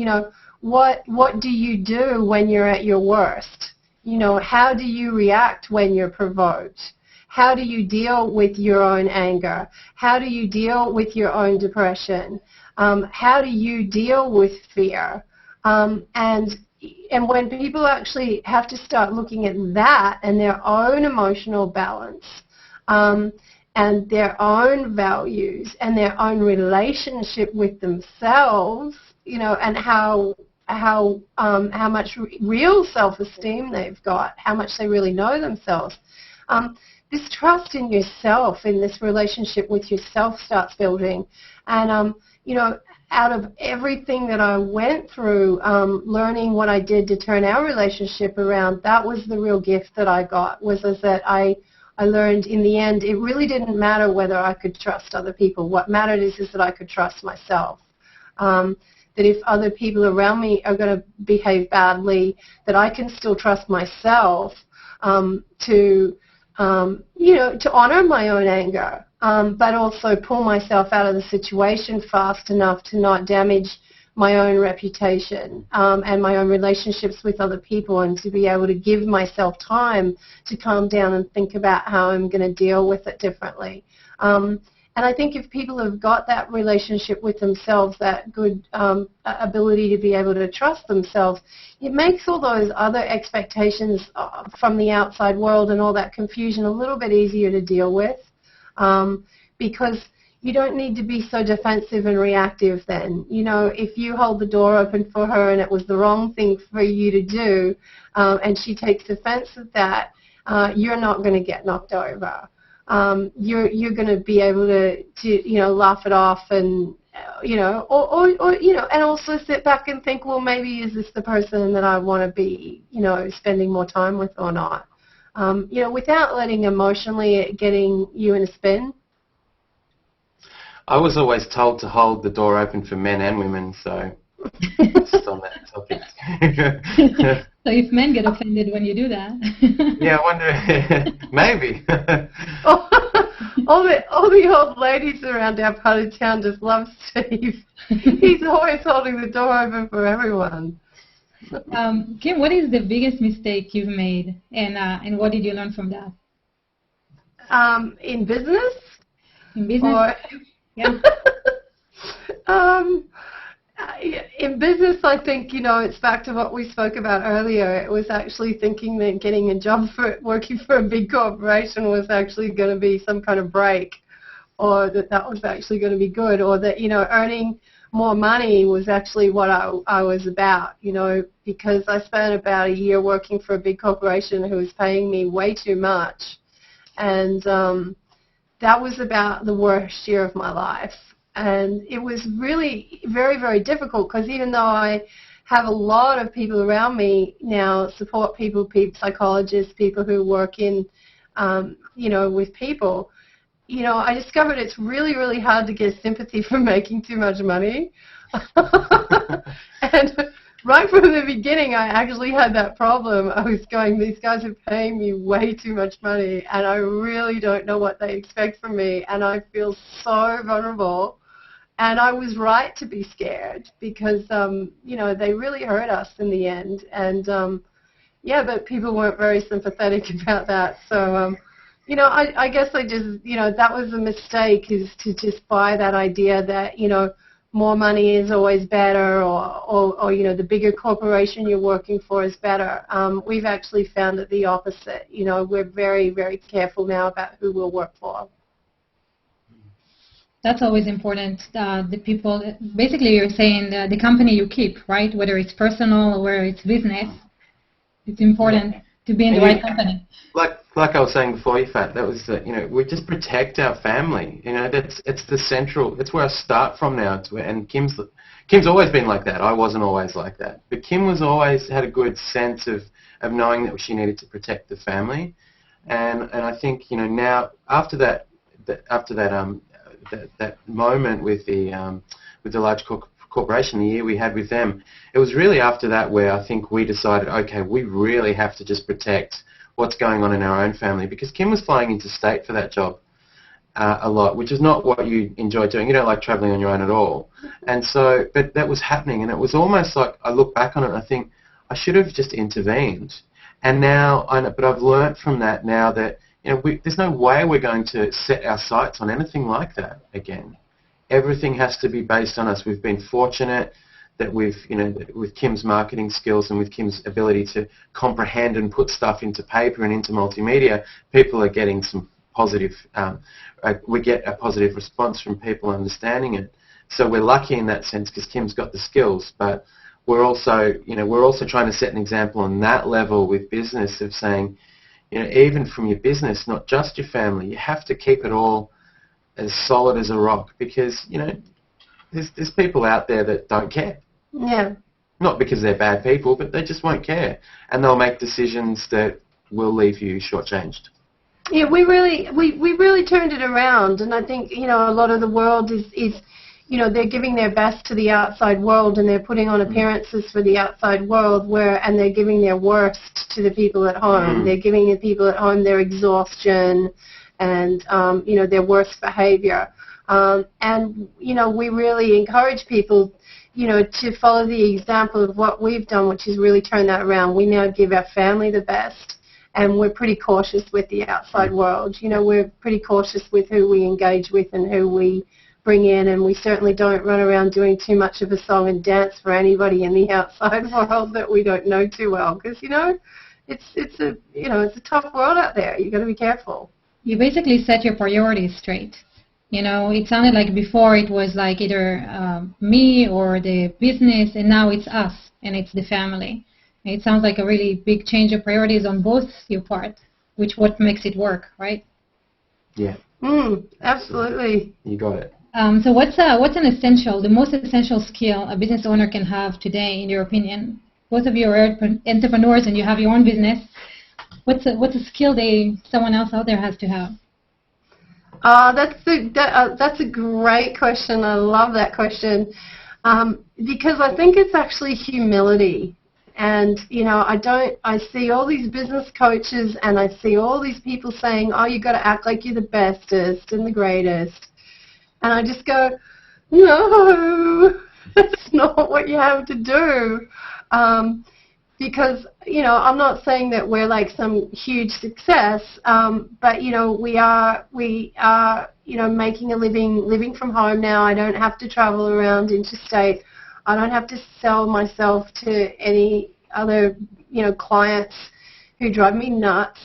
What do you do when you're at your worst? How do you react when you're provoked? How do you deal with your own anger? How do you deal with your own depression? How do you deal with fear? And when people actually have to start looking at that and their own emotional balance, and their own values and their own relationship with themselves, and how much real self-esteem they've got, how much they really know themselves. This trust in yourself, in this relationship with yourself starts building. And, out of everything that I went through, learning what I did to turn our relationship around, that was the real gift that I got, was that I learned in the end it really didn't matter whether I could trust other people. What mattered is that I could trust myself. That if other people around me are going to behave badly, that I can still trust myself to honor my own anger, but also pull myself out of the situation fast enough to not damage my own reputation and my own relationships with other people, and to be able to give myself time to calm down and think about how I'm going to deal with it differently. And I think if people have got that relationship with themselves, that good ability to be able to trust themselves, it makes all those other expectations from the outside world and all that confusion a little bit easier to deal with, because you don't need to be so defensive and reactive then. If you hold the door open for her and it was the wrong thing for you to do, and she takes offense at that, you're not going to get knocked over. You're going to be able to laugh it off, and and also sit back and think, well, maybe is this the person that I want to be spending more time with or not, without letting emotionally getting you in a spin. I was always told to hold the door open for men and women, so just on that topic. So if men get offended when you do that. Yeah, I wonder, maybe. all the old ladies around our part of town just love Steve. He's always holding the door open for everyone. Kim, what is the biggest mistake you've made, and what did you learn from that? In business? In business? Or, yeah. In business, I think, it's back to what we spoke about earlier. It was actually thinking that getting a job working for a big corporation was actually going to be some kind of break, or that was actually going to be good, or that, earning more money was actually what I was about, because I spent about a year working for a big corporation who was paying me way too much. And that was about the worst year of my life. And it was really very, very difficult, because even though I have a lot of people around me now, support people, psychologists, people who work in with people, I discovered it's really, really hard to get sympathy for making too much money. And right from the beginning, I actually had that problem. I was going, these guys are paying me way too much money, and I really don't know what they expect from me, and I feel so vulnerable. And I was right to be scared because, they really hurt us in the end. And, but people weren't very sympathetic about that. So, I guess I just, that was a mistake, is to just buy that idea that, more money is always better, or the bigger corporation you're working for is better. We've actually found that the opposite. We're very, very careful now about who we'll work for. That's always important. The people, basically you're saying the company you keep, right? Whether it's personal or whether it's business, it's important to be in the right company. Like I was saying before, Yifat, that was we just protect our family. It's where I start from now. And Kim's always been like that. I wasn't always like that, but Kim was always had a good sense of knowing that she needed to protect the family, and I think now after that moment with the large corporation, the year we had with them, it was really after that where I think we decided, okay, we really have to just protect what's going on in our own family, because Kim was flying interstate for that job a lot, which is not what you enjoy doing. You don't like traveling on your own at all. And so, but that was happening, and it was almost like I look back on it and I think I should have just intervened. And now, but I've learnt from that now that there's no way we're going to set our sights on anything like that again. Everything has to be based on us. We've been fortunate that with Kim's marketing skills and with Kim's ability to comprehend and put stuff into paper and into multimedia, people are getting some positive, we get a positive response from people understanding it. So we're lucky in that sense because Kim's got the skills, but we're also trying to set an example on that level with business of saying, even from your business, not just your family, you have to keep it all as solid as a rock, because, there's people out there that don't care. Yeah. Not because they're bad people, but they just won't care. And they'll make decisions that will leave you shortchanged. Yeah, we really turned it around, and I think, a lot of the world is they're giving their best to the outside world, and they're putting on appearances for the outside world, and they're giving their worst to the people at home. They're giving the people at home their exhaustion and, their worst behavior. And, we really encourage people, to follow the example of what we've done, which is really turn that around. We now give our family the best, and we're pretty cautious with the outside world. We're pretty cautious with who we engage with and who we bring in, and we certainly don't run around doing too much of a song and dance for anybody in the outside world that we don't know too well, because, it's a tough world out there. You've got to be careful. You basically set your priorities straight. It sounded like before it was like either me or the business, and now it's us and it's the family. It sounds like a really big change of priorities on both your part, which what makes it work, right? Yeah. Absolutely. You got it. So what's the most essential skill a business owner can have today, in your opinion? Both of you are entrepreneurs and you have your own business. What's a skill someone else out there has to have? That's a great question. I love that question, because I think it's actually humility. And, I see all these business coaches and I see all these people saying, oh, you got to act like you're the bestest and the greatest. And I just go, no, that's not what you have to do. Because, I'm not saying that we're like some huge success, but, we are, making a living from home now. I don't have to travel around interstate. I don't have to sell myself to any other, clients who drive me nuts.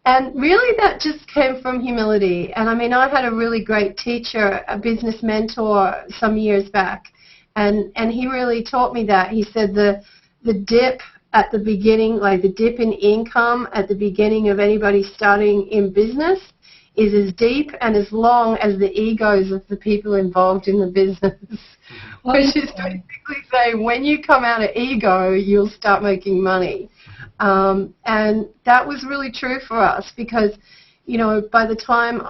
And really that just came from humility. And I mean, I had a really great teacher, a business mentor some years back, and he really taught me that. He said the dip at the beginning, like the dip in income at the beginning of anybody starting in business, is as deep and as long as the egos of the people involved in the business. Which is basically saying when you come out of ego, you'll start making money. And that was really true for us because, you know, by the time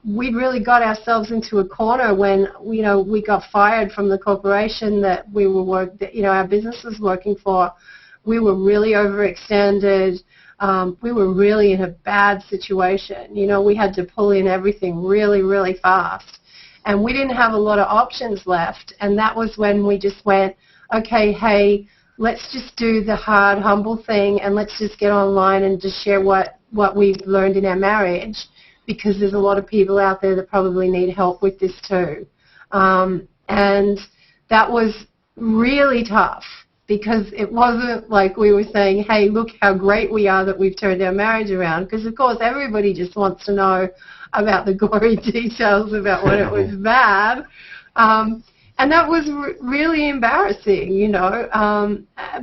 we really got ourselves into a corner when, you know, we got fired from the corporation that our business was working for. We were really overextended. We were really in a bad situation. You know, we had to pull in everything really, really fast. And we didn't have a lot of options left. And that was when we just went, okay, hey, let's just do the hard, humble thing, and let's just get online and just share what we've learned in our marriage, because there's a lot of people out there that probably need help with this too. And that was really tough, because it wasn't like we were saying, hey, look how great we are that we've turned our marriage around, because of course everybody just wants to know about the gory details about when it was bad. And that was really embarrassing, you know.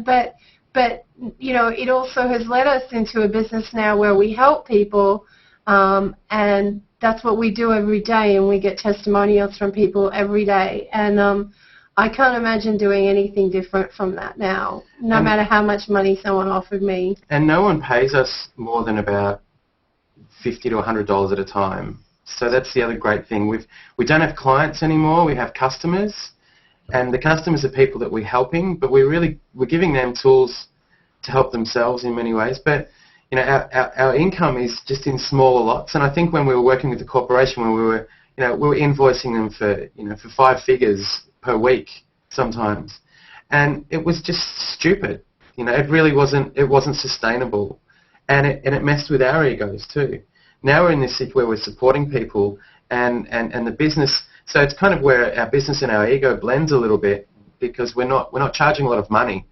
But you know, it also has led us into a business now where we help people, and that's what we do every day, and we get testimonials from people every day. And I can't imagine doing anything different from that now, no matter how much money someone offered me. And no one pays us more than about $50 to $100 at a time. So that's the other great thing. We don't have clients anymore. We have customers, and the customers are people that we're helping, but we're giving them tools to help themselves in many ways. But you know, our income is just in smaller lots. And I think when we were working with the corporation, when we were invoicing them for 5 figures per week sometimes, and it was just stupid. You know, it really wasn't sustainable, and it messed with our egos too. Now we're in this where we're supporting people and the business. So it's kind of where our business and our ego blends a little bit, because we're not charging a lot of money,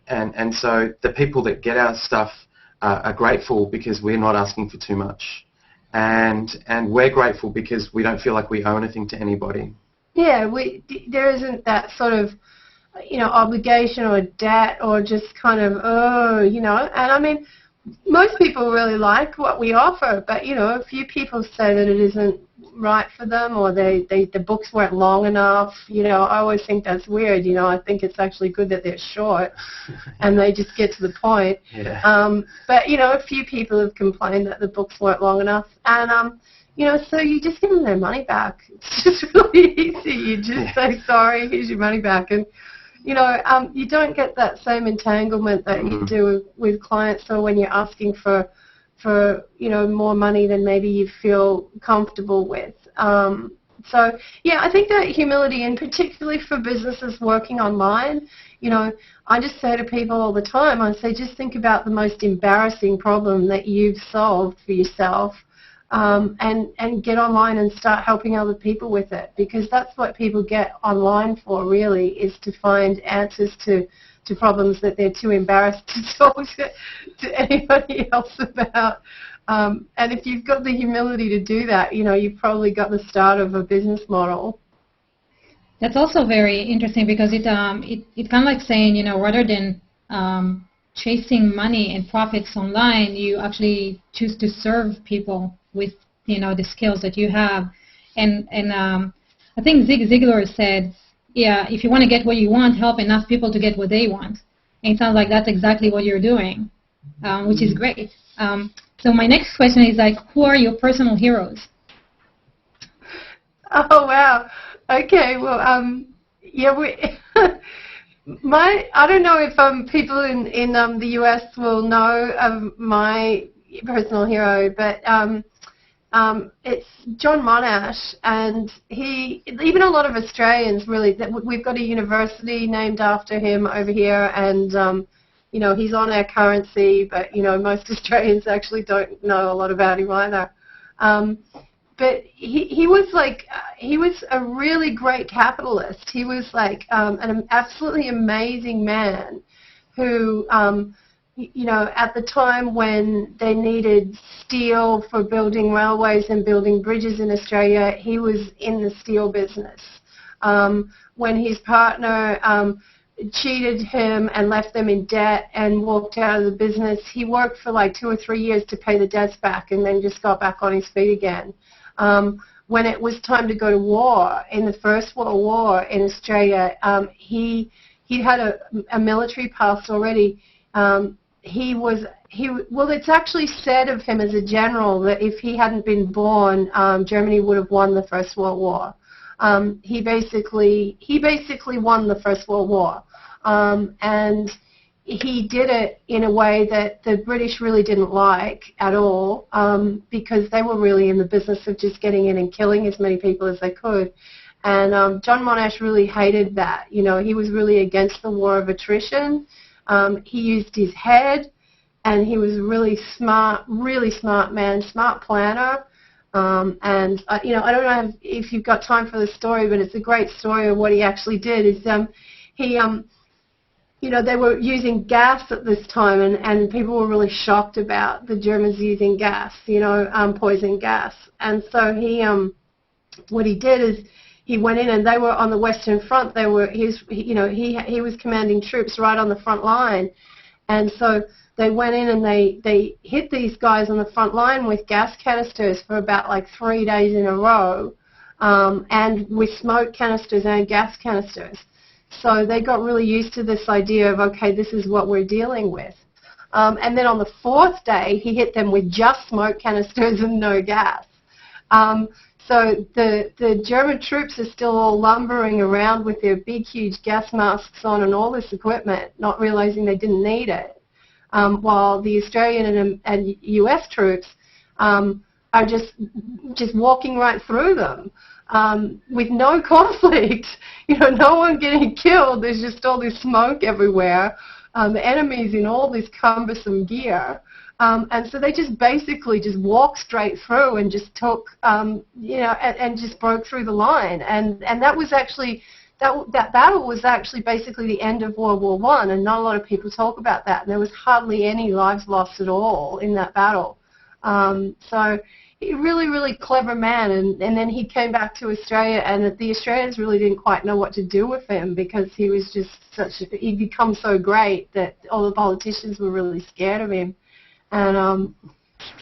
and so the people that get our stuff are grateful because we're not asking for too much, and we're grateful because we don't feel like we owe anything to anybody. Yeah, there isn't that sort of, you know, obligation or debt or just kind of, you know. And I mean, most people really like what we offer, but, you know, a few people say that it isn't right for them, or the books weren't long enough. You know, I always think that's weird. You know, I think it's actually good that they're short and they just get to the point. Yeah. But, you know, a few people have complained that the books weren't long enough. And, you know, so you just give them their money back. It's just really easy. You just say, sorry, here's your money back. And, you know, you don't get that same entanglement that you do with clients, or when you're asking for, you know, more money than maybe you feel comfortable with. So, yeah, I think that humility, and particularly for businesses working online, you know, I just say to people all the time, I say, just think about the most embarrassing problem that you've solved for yourself. And get online and start helping other people with it, because that's what people get online for, really, is to find answers to problems that they're too embarrassed to talk to anybody else about. And if you've got the humility to do that, you know, you've probably got the start of a business model. That's also very interesting, because it kind of like saying, you know, rather than chasing money and profits online, you actually choose to serve people with, you know, the skills that you have. And I think Zig Ziglar said, yeah, if you want to get what you want, help enough people to get what they want. And it sounds like that's exactly what you're doing, which is great. So my next question is, like, who are your personal heroes? Oh, wow. Okay, well, yeah, I don't know if people in the U.S. will know of my personal hero, but it's John Monash, and even a lot of Australians, really, we've got a university named after him over here, and you know, he's on our currency, but, you know, most Australians actually don't know a lot about him either. But he was a really great capitalist. He was like an absolutely amazing man who, you know, at the time when they needed steel for building railways and building bridges in Australia, he was in the steel business. When his partner cheated him and left them in debt and walked out of the business. He worked for like 2 or 3 years to pay the debts back and then just got back on his feet again. When it was time to go to war, in the First World War in Australia, he had a military past already. Well, it's actually said of him as a general that if he hadn't been born, Germany would have won the First World War. He basically won the First World War, and he did it in a way that the British really didn't like at all, because they were really in the business of just getting in and killing as many people as they could. And John Monash really hated that. You know, he was really against the war of attrition. He used his head, and he was really smart man, smart planner. And you know, I don't know if you've got time for the story, but it's a great story of what he actually did. Is you know, they were using gas at this time, and people were really shocked about the Germans using gas, you know, poison gas. And so what he did is he went in, and they were on the Western Front. He was commanding troops right on the front line, and so they went in and they hit these guys on the front line with gas canisters for about like 3 days in a row, and with smoke canisters and gas canisters. So they got really used to this idea of, okay, this is what we're dealing with. And then on the 4th day, he hit them with just smoke canisters and no gas. So the German troops are still all lumbering around with their big, huge gas masks on and all this equipment, not realizing they didn't need it. While the Australian and US troops are just walking right through them with no conflict. You know, no one getting killed. There's just all this smoke everywhere. The enemy's in all this cumbersome gear. And so they just basically just walked straight through and just took, you know, and just broke through the line. And that was actually... That battle was actually basically the end of World War I, and not a lot of people talk about that. And there was hardly any lives lost at all in that battle. So he really, really clever man. And then he came back to Australia, and the Australians really didn't quite know what to do with him because he was just he'd become so great that all the politicians were really scared of him. And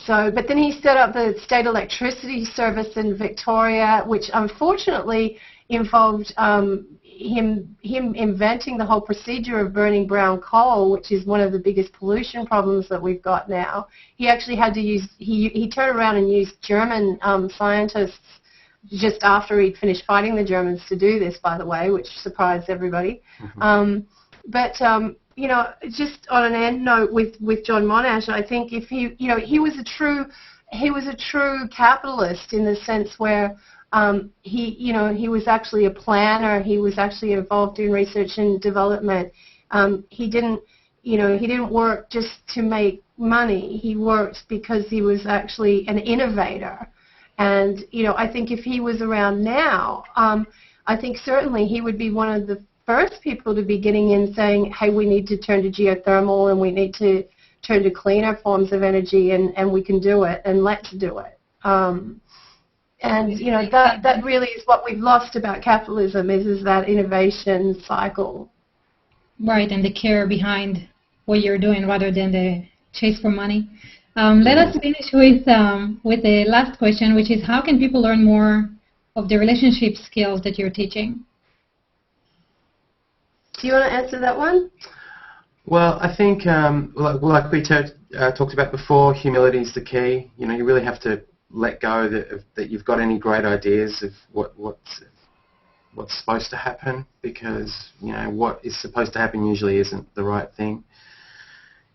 but then he set up the state electricity service in Victoria, which unfortunately involved him inventing the whole procedure of burning brown coal, which is one of the biggest pollution problems that we've got now. He actually had to use, he turned around and used German scientists just after he'd finished fighting the Germans to do this, by the way, which surprised everybody. Mm-hmm. You know, just on an end note with John Monash, I think if he, you know, he was a true capitalist in the sense where he was actually a planner. He was actually involved in research and development. He didn't work just to make money. He worked because he was actually an innovator. And, you know, I think if he was around now, I think certainly he would be one of the first people to be getting in saying, hey, we need to turn to geothermal and we need to turn to cleaner forms of energy, and we can do it, and let's do it. And, you know, that really is what we've lost about capitalism is that innovation cycle. Right, and the care behind what you're doing rather than the chase for money. Let us finish with the last question, which is how can people learn more of the relationship skills that you're teaching? Do you want to answer that one? Well, I think, like we talked about before, humility is the key. You know, you really have to let go that you've got any great ideas of what's supposed to happen, because, you know, what is supposed to happen usually isn't the right thing.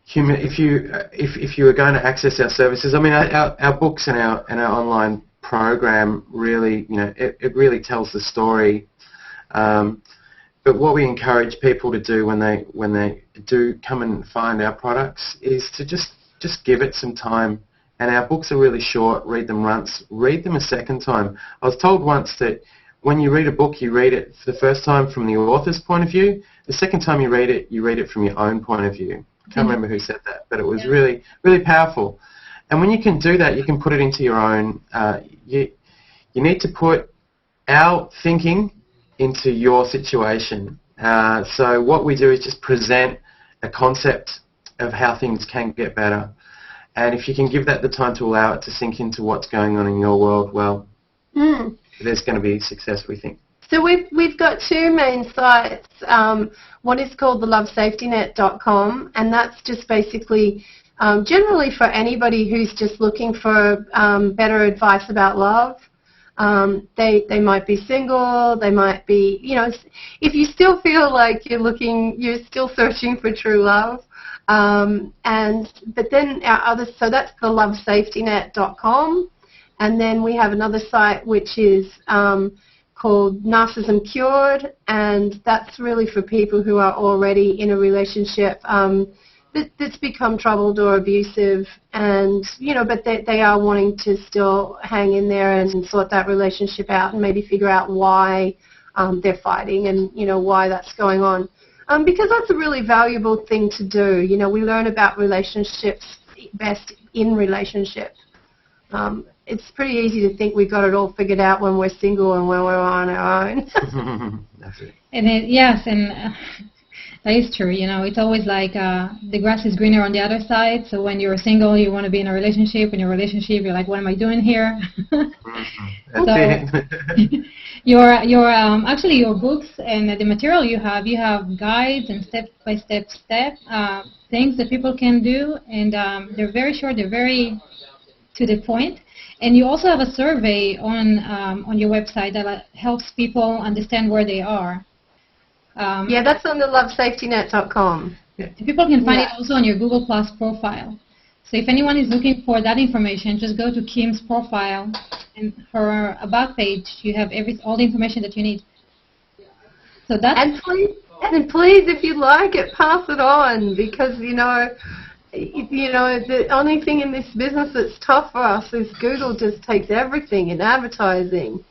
If you are going to access our services, I mean, our books and our online program really, you know, it really tells the story. But what we encourage people to do when they do come and find our products is to just give it some time. And our books are really short. Read them once. Read them a second time. I was told once that when you read a book, you read it for the first time from the author's point of view. The second time you read it from your own point of view. I can't remember who said that, but it was really, really powerful. And when you can do that, you can put it into your own. You need to put our thinking into your situation. So what we do is just present a concept of how things can get better. And if you can give that the time to allow it to sink into what's going on in your world, well, there's going to be success, we think. So we've got two main sites. One is called thelovesafetynet.com, and that's just basically generally for anybody who's just looking for better advice about love. They might be single, they might be, if you still feel like you're still searching for true love. But then our other, so that's thelovesafetynet.com, and then we have another site which is called Narcissism Cured, and that's really for people who are already in a relationship that's become troubled or abusive, and but they are wanting to still hang in there and sort that relationship out and maybe figure out why they're fighting and why that's going on. Because that's a really valuable thing to do. We learn about relationships best in relationship. It's pretty easy to think we've got it all figured out when we're single and when we're on our own. That's it. And that is true. It's always like the grass is greener on the other side. So when you're single, you want to be in a relationship. When you're in a relationship, you're like, what am I doing here? That's it. Actually your books and the material you have guides and step-by-step things that people can do, and they're very short, they're very to the point. And you also have a survey on your website that helps people understand where they are. Yeah, that's on the lovesafetynet.com. Yeah. People can find it also on your Google Plus profile. So if anyone is looking for that information, just go to Kim's profile, and her about page, you have all the information that you need. So that's and please, if you like it, pass it on, because the only thing in this business that's tough for us is Google just takes everything in advertising.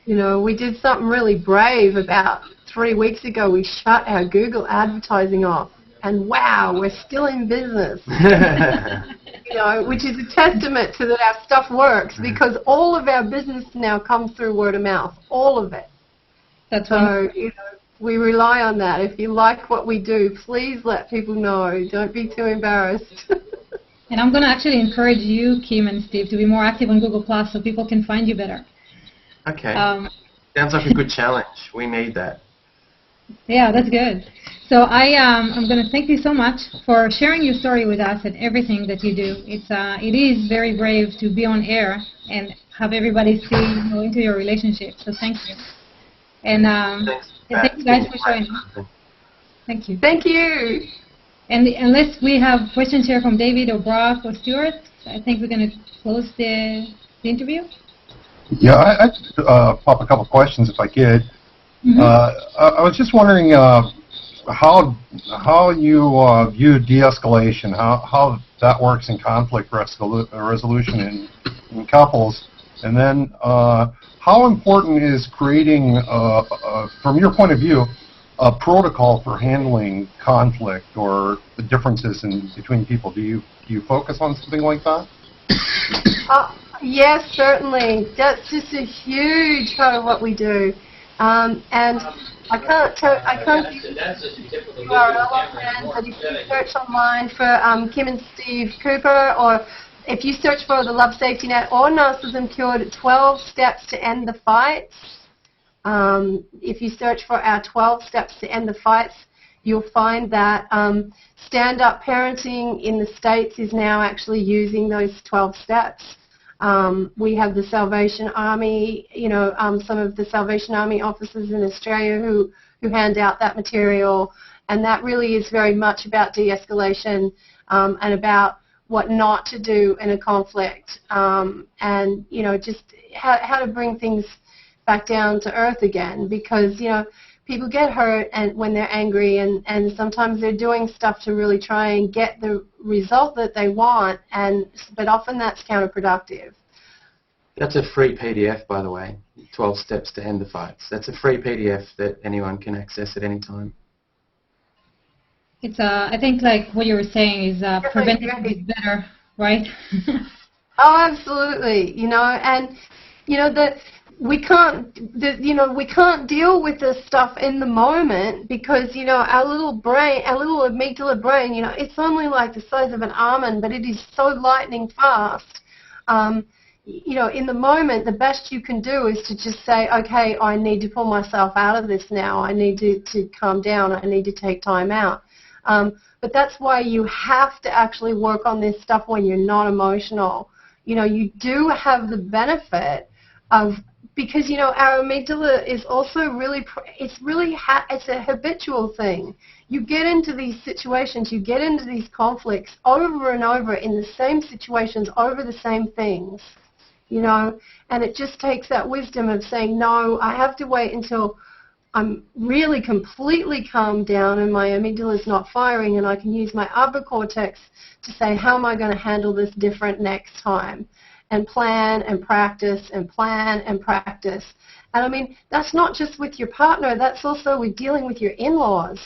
We did something really brave about 3 weeks ago. We shut our Google advertising off, and wow, we're still in business. Which is a testament to that our stuff works, because all of our business now comes through word of mouth, all of it. That's so we rely on that. If you like what we do, please let people know. Don't be too embarrassed. And I'm going to actually encourage you, Kim and Steve, to be more active on Google Plus so people can find you better. Okay. Sounds like a good challenge. We need that. Yeah, that's good. So I'm going to thank you so much for sharing your story with us and everything that you do. It is very brave to be on air and have everybody see into your relationship. So thank you. And thank you guys for joining. Thank you. Thank you. And unless we have questions here from David or Brock or Stuart, I think we're going to close the interview. Yeah, I'd pop a couple of questions if I could. Mm-hmm. I was just wondering how you view de-escalation, how that works in conflict resolution in couples, and then how important is creating, from your point of view, a protocol for handling conflict or the differences between people? Do you focus on something like that? Yes, certainly. That's just a huge part of what we do. And I can't give you the URL offhand, but if you search online for Kim and Steve Cooper, or if you search for the Love Safety Net or Narcissism Cured, 12 Steps to End the Fights, if you search for our 12 Steps to End the Fights, you'll find that stand-up parenting in the States is now actually using those 12 steps. We have the Salvation Army, some of the Salvation Army officers in Australia who hand out that material, and that really is very much about de-escalation and about what not to do in a conflict, and just how to bring things back down to earth again, because people get hurt and when they're angry, and sometimes they're doing stuff to really try and get the result that they want, but often that's counterproductive. That's a free PDF, by the way, 12 Steps to End the Fights. That's a free PDF that anyone can access at any time. It's I think like what you were saying is preventive is better, right? Oh, absolutely. And we can't deal with this stuff in the moment because, our little amygdala brain, it's only like the size of an almond, but it is so lightning fast. In the moment, the best you can do is to just say, okay, I need to pull myself out of this now. I need to calm down. I need to take time out. But that's why you have to actually work on this stuff when you're not emotional. You do have the benefit of, because, our amygdala is also really, it's a habitual thing. You get into these situations, you get into these conflicts over and over in the same situations, over the same things, and it just takes that wisdom of saying, no, I have to wait until I'm really completely calmed down and my amygdala is not firing, and I can use my upper cortex to say, how am I going to handle this different next time? And plan and practice and plan and practice. And I mean, that's not just with your partner, that's also with dealing with your in-laws.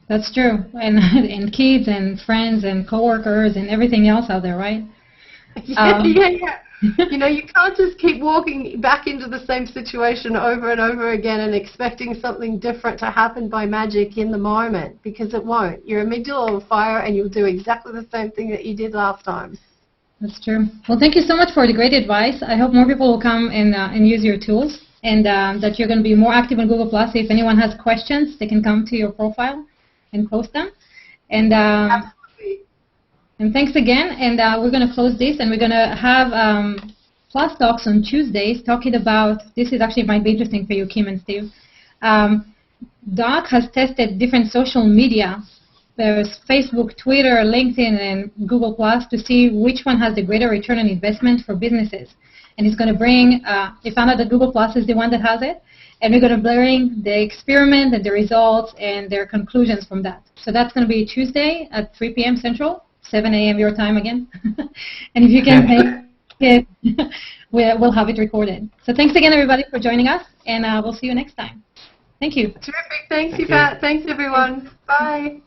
That's true. And kids and friends and coworkers and everything else out there, right? Yeah. You can't just keep walking back into the same situation over and over again and expecting something different to happen by magic in the moment, because it won't. Your amygdala will fire and you'll do exactly the same thing that you did last time. That's true. Well, thank you so much for the great advice. I hope more people will come and use your tools, and that you're going to be more active on Google+. If anyone has questions, they can come to your profile and post them. And And thanks again, and we're going to close this, and we're going to have Plus Talks on Tuesdays talking about, this is actually might be interesting for you, Kim and Steve. Doc has tested different social media. There's Facebook, Twitter, LinkedIn, and Google Plus to see which one has the greater return on investment for businesses. And he's going to bring, he found out that Google Plus is the one that has it, and we're going to bring the experiment and the results and their conclusions from that. So that's going to be Tuesday at 3 p.m. Central. 7 a.m. your time again. And if you can make it, we'll have it recorded. So thanks again, everybody, for joining us, and we'll see you next time. Thank you. Terrific. Thanks, Yifat. Thanks, everyone. Bye.